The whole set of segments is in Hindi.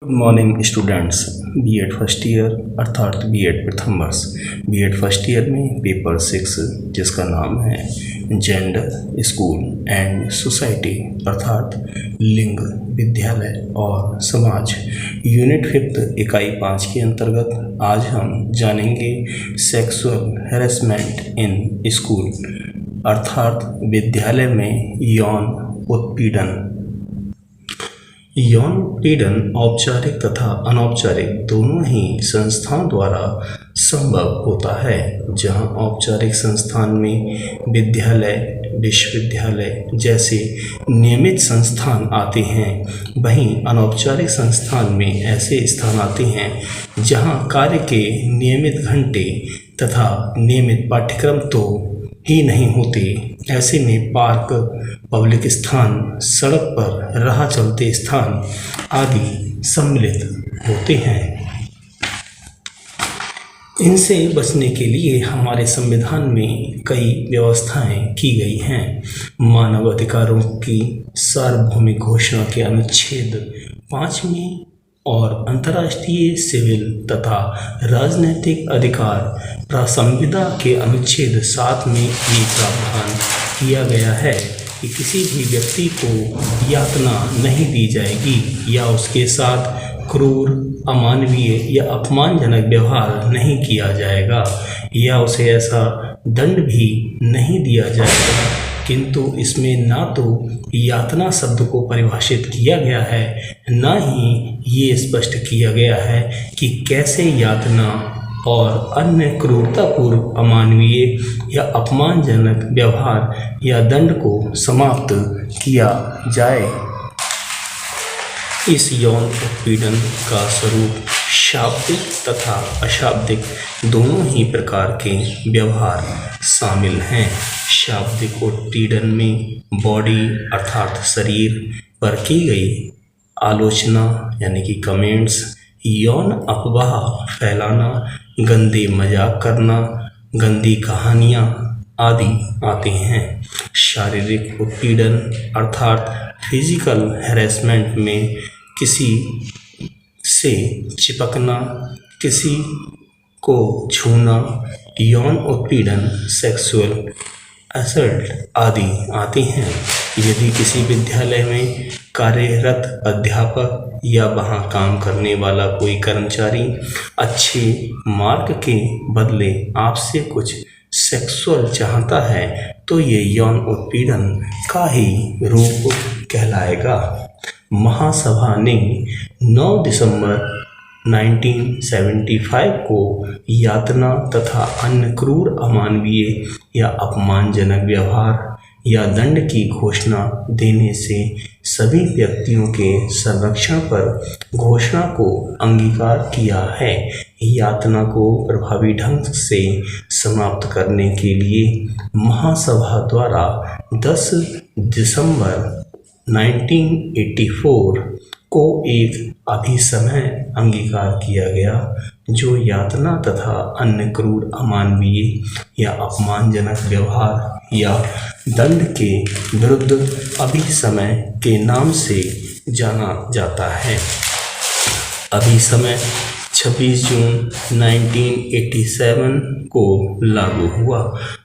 Good morning students. BEd first year अर्थात बीएड प्रथम वर्ष बीएड फर्स्ट ईयर में पेपर 6 जिसका नाम है जेंडर स्कूल एंड सोसाइटी अर्थात लिंग विद्यालय और समाज यूनिट 5 इकाई 5 के अंतर्गत आज हम जानेंगे सेक्सुअल हैरेसमेंट इन स्कूल अर्थात विद्यालय में यौन उत्पीड़न। यौन उत्पीड़न औपचारिक तथा अनौपचारिक दोनों ही संस्थाओं द्वारा संभव होता है। जहां औपचारिक संस्थान में विद्यालय, विश्वविद्यालय जैसे नियमित संस्थान आते हैं, वहीं अनौपचारिक संस्थान में ऐसे स्थान आते हैं जहां कार्य के नियमित घंटे तथा नियमित पाठ्यक्रम तो ही नहीं होते। ऐसे में पार्क, पब्लिक स्थान, सड़क पर राह चलते स्थान आदि सम्मिलित होते हैं। इनसे बचने के लिए हमारे संविधान में कई व्यवस्थाएं की गई हैं। मानव अधिकारों की सार्वभौमिक घोषणा के अनुच्छेद 5 में और अंतर्राष्ट्रीय सिविल तथा राजनीतिक अधिकार संविदा के अनुच्छेद 7 में ये प्रावधान किया गया है कि किसी भी व्यक्ति को यातना नहीं दी जाएगी या उसके साथ क्रूर, अमानवीय या अपमानजनक व्यवहार नहीं किया जाएगा या उसे ऐसा दंड भी नहीं दिया जाएगा। किंतु इसमें ना तो यातना शब्द को परिभाषित किया गया है, ना ही ये स्पष्ट किया गया है कि कैसे यातना और अन्य क्रूरतापूर्ण, अमानवीय या अपमानजनक व्यवहार या दंड को समाप्त किया जाए। इस यौन उत्पीड़न का स्वरूप शाब्दिक तथा अशाब्दिक दोनों ही प्रकार के व्यवहार शामिल हैं। शाब्दिक उत्पीड़न में बॉडी अर्थात शरीर पर की गई आलोचना यानी कि कमेंट्स, यौन अफवाह फैलाना, गंदे मजाक करना, गंदी कहानियाँ आदि आते हैं। शारीरिक उत्पीड़न अर्थात फिजिकल हैरेसमेंट में किसी से चिपकना, किसी को छूना, यौन उत्पीड़न, सेक्सुअल असल्ट आदि आते हैं। यदि किसी विद्यालय में कार्यरत अध्यापक या वहाँ काम करने वाला कोई कर्मचारी अच्छे मार्क के बदले आपसे कुछ सेक्सुअल चाहता है तो ये यौन उत्पीड़न का ही रूप कहलाएगा। महासभा ने 9 दिसंबर 1975 को यातना तथा अन्य क्रूर, अमानवीय या अपमानजनक व्यवहार या दंड की घोषणा देने से सभी व्यक्तियों के संरक्षण पर घोषणा को अंगीकार किया है। यातना को प्रभावी ढंग से समाप्त करने के लिए महासभा द्वारा 10 दिसंबर 1984 को एक अभिसमय अंगीकार किया गया जो यातना तथा अन्य क्रूर, अमानवीय या अपमानजनक व्यवहार या दंड के विरुद्ध अभिसमय के नाम से जाना जाता है। अभिसमय 26 जून 1987 को लागू हुआ।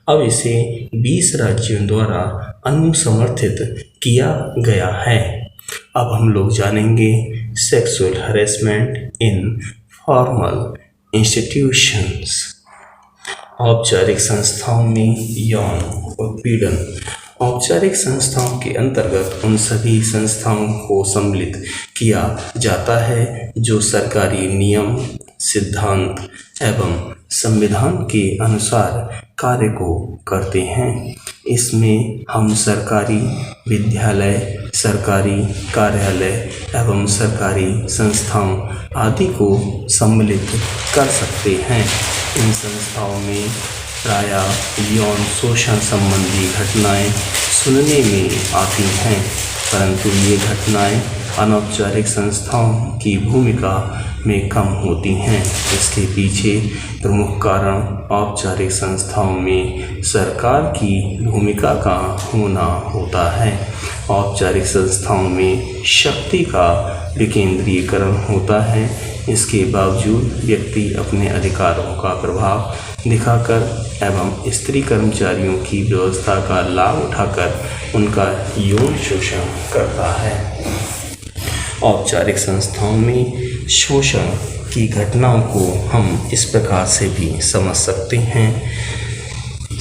अब इसे 20 राज्यों द्वारा अनुसमर्थित किया गया है। अब हम लोग जानेंगे sexual harassment in formal institutions. औपचारिक संस्थाओं में यौन उत्पीड़न। औपचारिक संस्थाओं के अंतर्गत उन सभी संस्थाओं को सम्मिलित किया जाता है जो सरकारी नियम, सिद्धांत एवं संविधान के अनुसार कार्य को करते हैं। इसमें हम सरकारी विद्यालय, सरकारी कार्यालय एवं सरकारी संस्थाओं आदि को सम्मिलित कर सकते हैं। इन संस्थाओं में प्रायः यौन शोषण संबंधी घटनाएं सुनने में आती हैं। परंतु ये घटनाएं अनौपचारिक संस्थाओं की भूमिका में कम होती हैं। इसके पीछे प्रमुख कारण औपचारिक संस्थाओं में सरकार की भूमिका का होना होता है। औपचारिक संस्थाओं में शक्ति का विकेंद्रीकरण होता है। इसके बावजूद व्यक्ति अपने अधिकारों का प्रभाव दिखाकर एवं स्त्री कर्मचारियों की व्यवस्था का लाभ उठाकर उनका यौन शोषण करता है। औपचारिक संस्थाओं में शोषण की घटनाओं को हम इस प्रकार से भी समझ सकते हैं।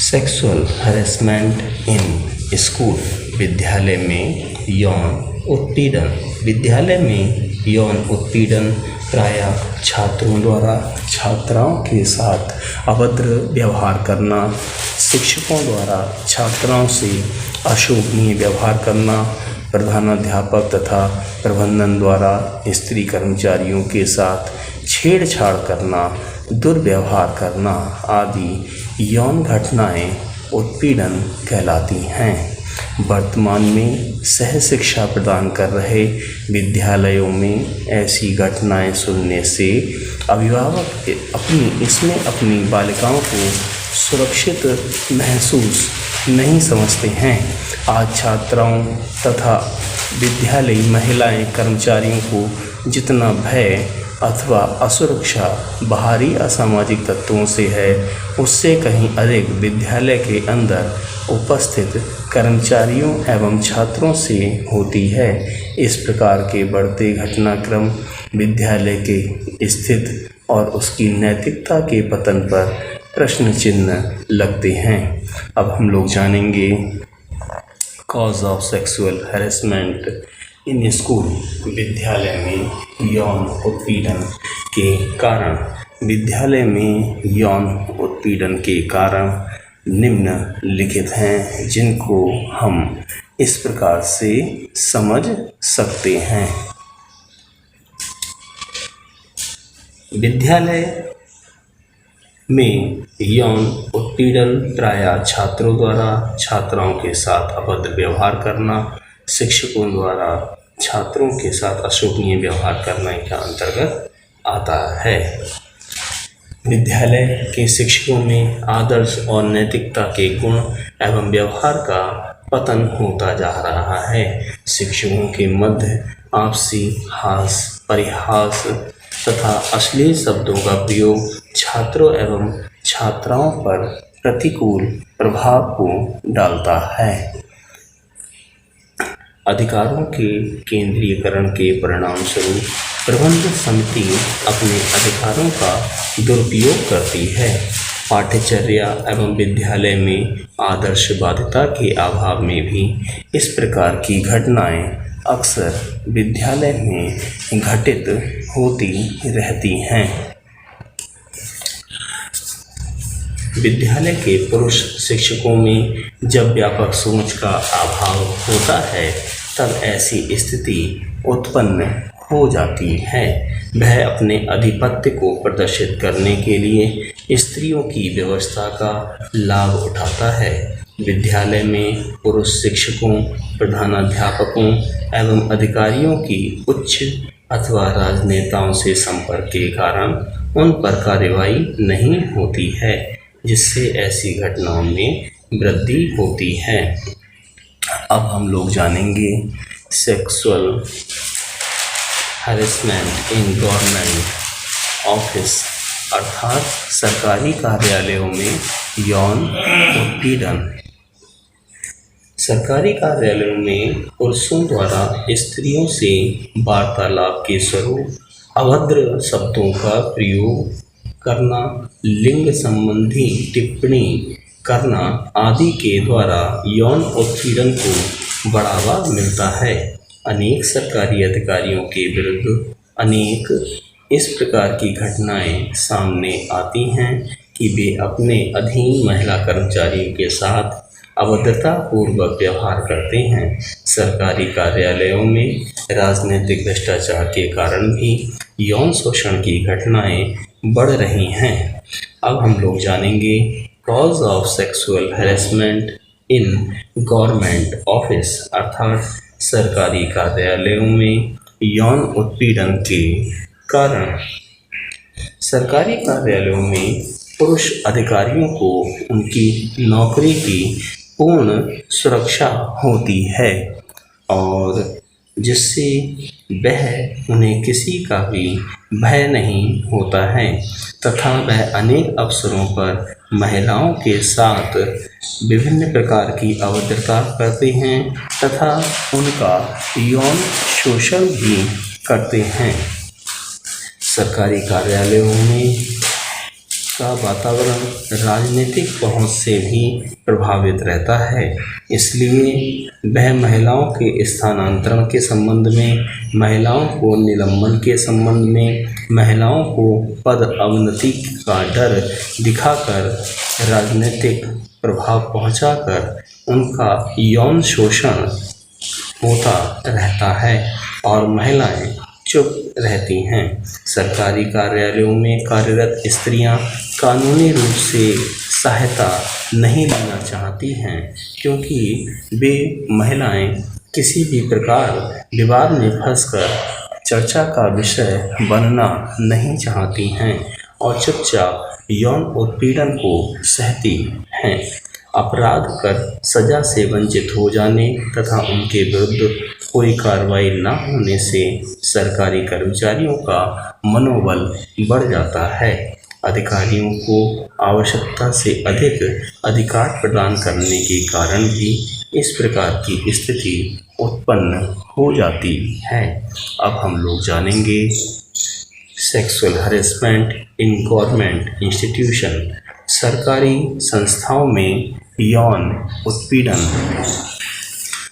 सेक्सुअल हैरेसमेंट इन स्कूल, विद्यालय में यौन उत्पीड़न। विद्यालय में यौन उत्पीड़न प्रायः छात्रों द्वारा छात्राओं के साथ अभद्र व्यवहार करना, शिक्षकों द्वारा छात्राओं से अशोभनीय व्यवहार करना, प्रधानाध्यापक तथा प्रबंधन द्वारा स्त्री कर्मचारियों के साथ छेड़छाड़ करना, दुर्व्यवहार करना आदि यौन घटनाएं उत्पीड़न कहलाती हैं। वर्तमान में सह शिक्षा प्रदान कर रहे विद्यालयों में ऐसी घटनाएं सुनने से अभिभावक अपनी बालिकाओं को सुरक्षित महसूस नहीं समझते हैं। आज छात्राओं तथा विद्यालयी महिलाएं कर्मचारियों को जितना भय अथवा असुरक्षा बाहरी असामाजिक तत्वों से है, उससे कहीं अधिक विद्यालय के अंदर उपस्थित कर्मचारियों एवं छात्रों से होती है। इस प्रकार के बढ़ते घटनाक्रम विद्यालय के स्थिति और उसकी नैतिकता के पतन पर प्रश्न चिन्ह लगते हैं। अब हम लोग जानेंगे cause of sexual harassment in school, विद्यालय में यौन उत्पीड़न के कारण। विद्यालय में यौन उत्पीड़न के कारण निम्नलिखित हैं, जिनको हम इस प्रकार से समझ सकते हैं। विद्यालय में यौन उत्पीड़न प्रायः छात्रों द्वारा छात्राओं के साथ अभद्र व्यवहार करना, शिक्षकों द्वारा छात्रों के साथ अशोभनीय व्यवहार करने के अंतर्गत आता है। विद्यालय के शिक्षकों में आदर्श और नैतिकता के गुण एवं व्यवहार का पतन होता जा रहा है। शिक्षकों के मध्य आपसी हास, परिहास तथा अश्लील शब्दों का प्रयोग छात्रों एवं छात्राओं पर प्रतिकूल प्रभाव को डालता है। अधिकारों के केंद्रीयकरण के परिणाम स्वरूप प्रबंधन समिति अपने अधिकारों का दुरुपयोग करती है। पाठ्यचर्या एवं विद्यालय में आदर्शवादिता के अभाव में भी इस प्रकार की घटनाएं अक्सर विद्यालय में घटित होती रहती हैं। विद्यालय के पुरुष शिक्षकों में जब व्यापक सोच का अभाव होता है, तब ऐसी स्थिति उत्पन्न हो जाती है। वह अपने आधिपत्य को प्रदर्शित करने के लिए स्त्रियों की व्यवस्था का लाभ उठाता है। विद्यालय में पुरुष शिक्षकों, प्रधानाध्यापकों एवं अधिकारियों की उच्च अथवा राजनेताओं से संपर्क के कारण उन पर कार्रवाई नहीं होती है, जिससे ऐसी घटनाओं में वृद्धि होती है। अब हम लोग जानेंगे sexual harassment in government office, अर्थात सरकारी कार्यालयों में यौन उत्पीड़न। सरकारी कार्यालयों में पुरुषों द्वारा स्त्रियों से वार्तालाप के स्वरूप अभद्र शब्दों का प्रयोग करना, लिंग संबंधी टिप्पणी करना आदि के द्वारा यौन उत्पीड़न को बढ़ावा मिलता है। अनेक सरकारी अधिकारियों के विरुद्ध अनेक इस प्रकार की घटनाएं सामने आती हैं कि वे अपने अधीन महिला कर्मचारियों के साथ अभद्रता पूर्वक व्यवहार करते हैं। सरकारी कार्यालयों में राजनीतिक भ्रष्टाचार के कारण भी यौन शोषण की घटनाएं बढ़ रही हैं। अब हम लोग जानेंगे cause of sexual harassment in government office, अर्थात सरकारी कार्यालयों में यौन उत्पीड़न के कारण। सरकारी कार्यालयों में पुरुष अधिकारियों को उनकी नौकरी की पूर्ण सुरक्षा होती है और जिससे वह उन्हें किसी का भी भय नहीं होता है तथा वह अनेक अवसरों पर महिलाओं के साथ विभिन्न प्रकार की अभद्रता करते हैं तथा उनका यौन शोषण भी करते हैं। सरकारी कार्यालयों में का वातावरण राजनीतिक पहुंच से भी प्रभावित रहता है, इसलिए वह महिलाओं के स्थानांतरण के संबंध में, महिलाओं को निलंबन के संबंध में, महिलाओं को पद अवनति का डर दिखाकर राजनीतिक प्रभाव पहुंचाकर उनका यौन शोषण होता रहता है और महिलाएं चुप रहती हैं। सरकारी कार्यालयों में कार्यरत स्त्रियां कानूनी रूप से सहायता नहीं लेना चाहती हैं क्योंकि वे महिलाएं किसी भी प्रकार विवाद में फंसकर चर्चा का विषय बनना नहीं चाहती हैं और चुपचाप यौन उत्पीड़न को सहती हैं। अपराध कर सजा से वंचित हो जाने तथा उनके विरुद्ध कोई कार्रवाई न होने से सरकारी कर्मचारियों का मनोबल बढ़ जाता है। अधिकारियों को आवश्यकता से अधिक अधिकार प्रदान करने के कारण भी इस प्रकार की स्थिति उत्पन्न हो जाती है। अब हम लोग जानेंगे sexual harassment in government institution, सरकारी संस्थाओं में यौन उत्पीड़न।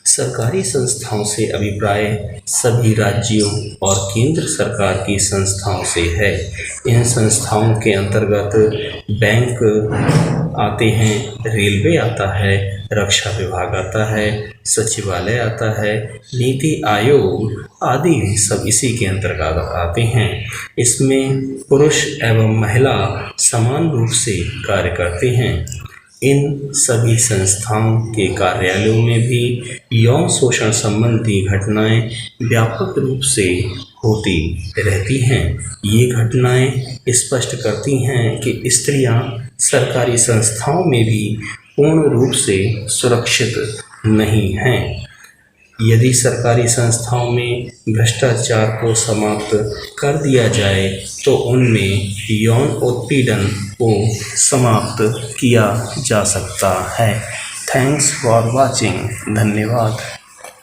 सरकारी संस्थाओं से अभिप्राय सभी राज्यों और केंद्र सरकार की संस्थाओं से है। इन संस्थाओं के अंतर्गत बैंक आते हैं, रेलवे आता है, रक्षा विभाग आता है, सचिवालय आता है, नीति आयोग आदि सब इसी के अंतर्गत आते हैं। इसमें पुरुष एवं महिला समान रूप से कार्य करते हैं। इन सभी संस्थाओं के कार्यालयों में भी यौन शोषण संबंधी घटनाएं व्यापक रूप से होती रहती हैं। ये घटनाएं स्पष्ट करती हैं कि स्त्रियां सरकारी संस्थाओं में भी पूर्ण रूप से सुरक्षित नहीं हैं। यदि सरकारी संस्थाओं में भ्रष्टाचार को समाप्त कर दिया जाए तो उनमें यौन उत्पीड़न को समाप्त किया जा सकता है। Thanks for watching. धन्यवाद।